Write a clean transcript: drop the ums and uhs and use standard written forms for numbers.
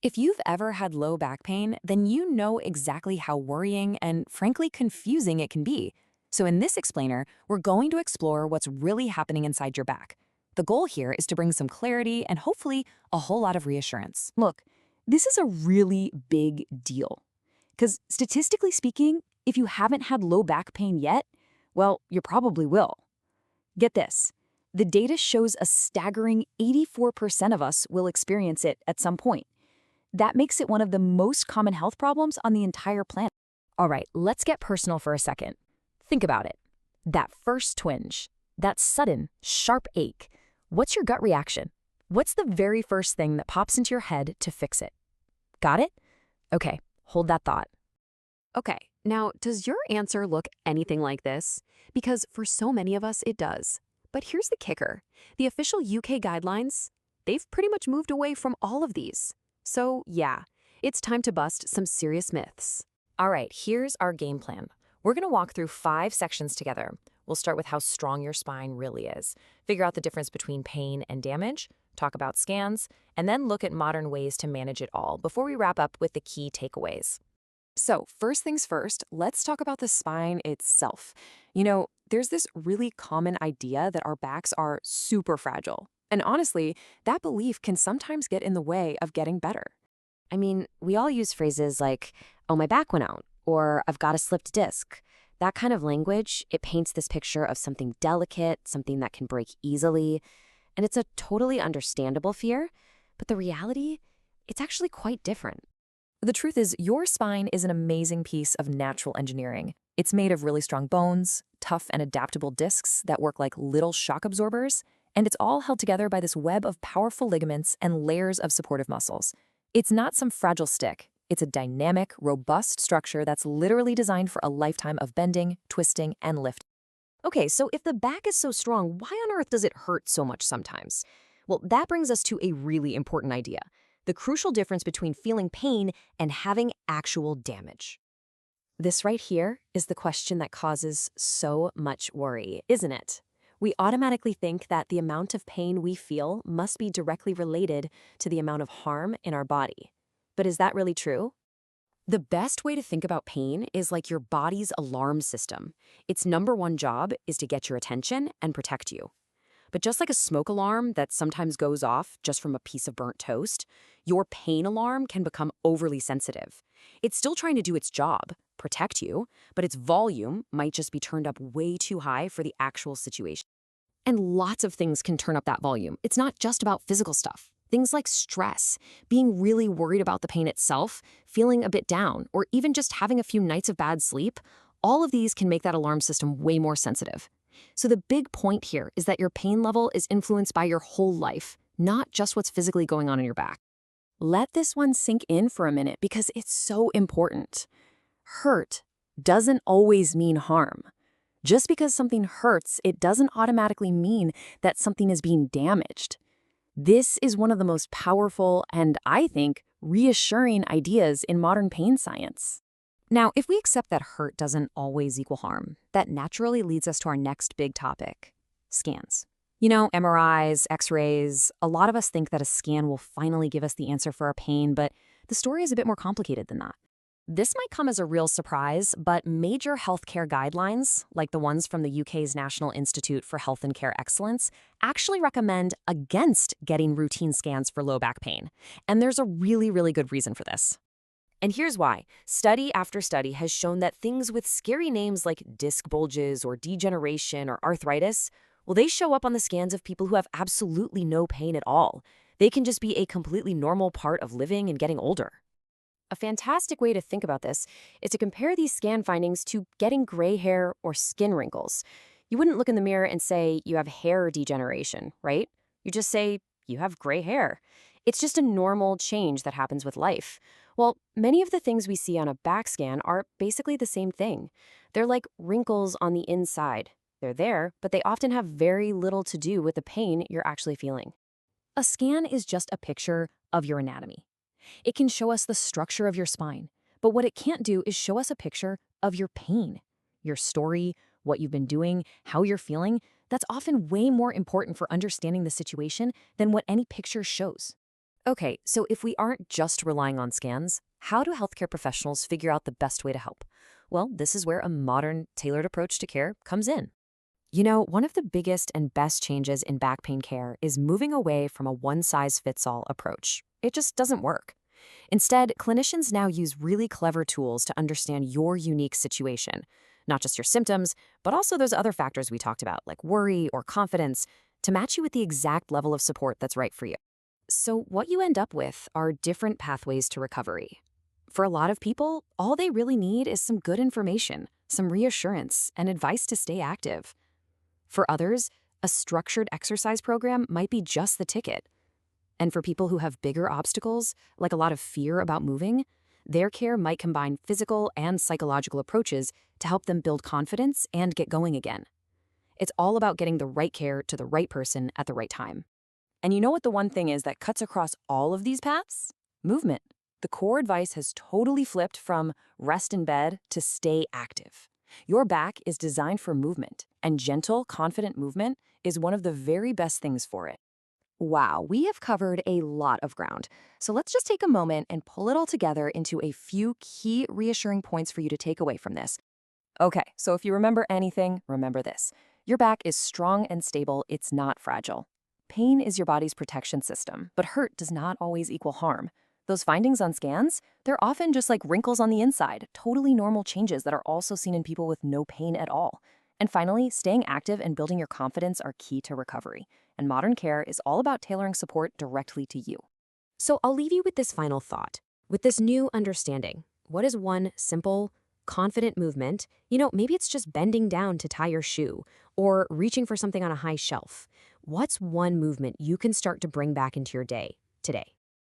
If you've ever had low back pain, then you know exactly how worrying and, frankly, confusing it can be. So in this explainer, we're going to explore what's really happening inside your back. The goal here is to bring some clarity and hopefully a whole lot of reassurance. Look, this is a really big deal. Because statistically speaking, if you haven't had low back pain yet, well, you probably will. Get this. The data shows a staggering 84% of us will experience it at some point. That makes it one of the most common health problems on the entire planet. All right, let's get personal for a second. Think about it. That first twinge, that sudden, sharp ache. What's your gut reaction? What's the very first thing that pops into your head to fix it? Got it? Okay, hold that thought. Okay, now does your answer look anything like this? Because for so many of us, it does. But here's the kicker. The official UK guidelines, they've pretty much moved away from all of these. So yeah, it's time to bust some serious myths. All right, here's our game plan. We're going to walk through 5 sections together. We'll start with how strong your spine really is, figure out the difference between pain and damage, talk about scans, and then look at modern ways to manage it all before we wrap up with the key takeaways. So, first things first, let's talk about the spine itself. There's this really common idea that our backs are super fragile. And honestly, that belief can sometimes get in the way of getting better. I mean, we all use phrases like, oh, my back went out, or I've got a slipped disc. That kind of language, it paints this picture of something delicate, something that can break easily. And it's a totally understandable fear, but the reality, it's actually quite different. The truth is, your spine is an amazing piece of natural engineering. It's made of really strong bones, tough and adaptable discs that work like little shock absorbers, and it's all held together by this web of powerful ligaments and layers of supportive muscles. It's not some fragile stick. It's a dynamic, robust structure that's literally designed for a lifetime of bending, twisting, and lifting. Okay, so if the back is so strong, why on earth does it hurt so much sometimes? Well, that brings us to a really important idea. The crucial difference between feeling pain and having actual damage. This right here is the question that causes so much worry, isn't it? We automatically think that the amount of pain we feel must be directly related to the amount of harm in our body. But is that really true? The best way to think about pain is like your body's alarm system. Its number one job is to get your attention and protect you. But just like a smoke alarm that sometimes goes off just from a piece of burnt toast, your pain alarm can become overly sensitive. It's still trying to do its job, protect you, but its volume might just be turned up way too high for the actual situation. And lots of things can turn up that volume. It's not just about physical stuff. Things like stress, being really worried about the pain itself, feeling a bit down, or even just having a few nights of bad sleep, all of these can make that alarm system way more sensitive. So the big point here is that your pain level is influenced by your whole life, not just what's physically going on in your back. Let this one sink in for a minute because it's so important. Hurt doesn't always mean harm. Just because something hurts, it doesn't automatically mean that something is being damaged. This is one of the most powerful and, I think, reassuring ideas in modern pain science. Now, if we accept that hurt doesn't always equal harm, that naturally leads us to our next big topic, scans. MRIs, X-rays, a lot of us think that a scan will finally give us the answer for our pain, but the story is a bit more complicated than that. This might come as a real surprise, but major healthcare guidelines, like the ones from the UK's National Institute for Health and Care Excellence, actually recommend against getting routine scans for low back pain. And there's a really, really good reason for this. And here's why. Study after study has shown that things with scary names like disc bulges or degeneration or arthritis, well, they show up on the scans of people who have absolutely no pain at all. They can just be a completely normal part of living and getting older. A fantastic way to think about this is to compare these scan findings to getting gray hair or skin wrinkles. You wouldn't look in the mirror and say you have hair degeneration, right? You just say you have gray hair. It's just a normal change that happens with life. Well, many of the things we see on a back scan are basically the same thing. They're like wrinkles on the inside. They're there, but they often have very little to do with the pain you're actually feeling. A scan is just a picture of your anatomy. It can show us the structure of your spine, but what it can't do is show us a picture of your pain, your story, what you've been doing, how you're feeling. That's often way more important for understanding the situation than what any picture shows. Okay, so if we aren't just relying on scans, how do healthcare professionals figure out the best way to help? Well, this is where a modern, tailored approach to care comes in. One of the biggest and best changes in back pain care is moving away from a one-size-fits-all approach. It just doesn't work. Instead, clinicians now use really clever tools to understand your unique situation, not just your symptoms, but also those other factors we talked about, like worry or confidence, to match you with the exact level of support that's right for you. So what you end up with are different pathways to recovery. For a lot of people, all they really need is some good information, some reassurance, and advice to stay active. For others, a structured exercise program might be just the ticket. And for people who have bigger obstacles, like a lot of fear about moving, their care might combine physical and psychological approaches to help them build confidence and get going again. It's all about getting the right care to the right person at the right time. And you know what the one thing is that cuts across all of these paths? Movement. The core advice has totally flipped from rest in bed to stay active. Your back is designed for movement, and gentle, confident movement is one of the very best things for it. Wow, we have covered a lot of ground. So let's just take a moment and pull it all together into a few key reassuring points for you to take away from this. Okay, so if you remember anything, remember this. Your back is strong and stable, it's not fragile. Pain is your body's protection system, but hurt does not always equal harm. Those findings on scans, they're often just like wrinkles on the inside, totally normal changes that are also seen in people with no pain at all. And finally, staying active and building your confidence are key to recovery. And modern care is all about tailoring support directly to you. So I'll leave you with this final thought. With this new understanding, what is one simple, confident movement? Maybe it's just bending down to tie your shoe or reaching for something on a high shelf. What's one movement you can start to bring back into your day today?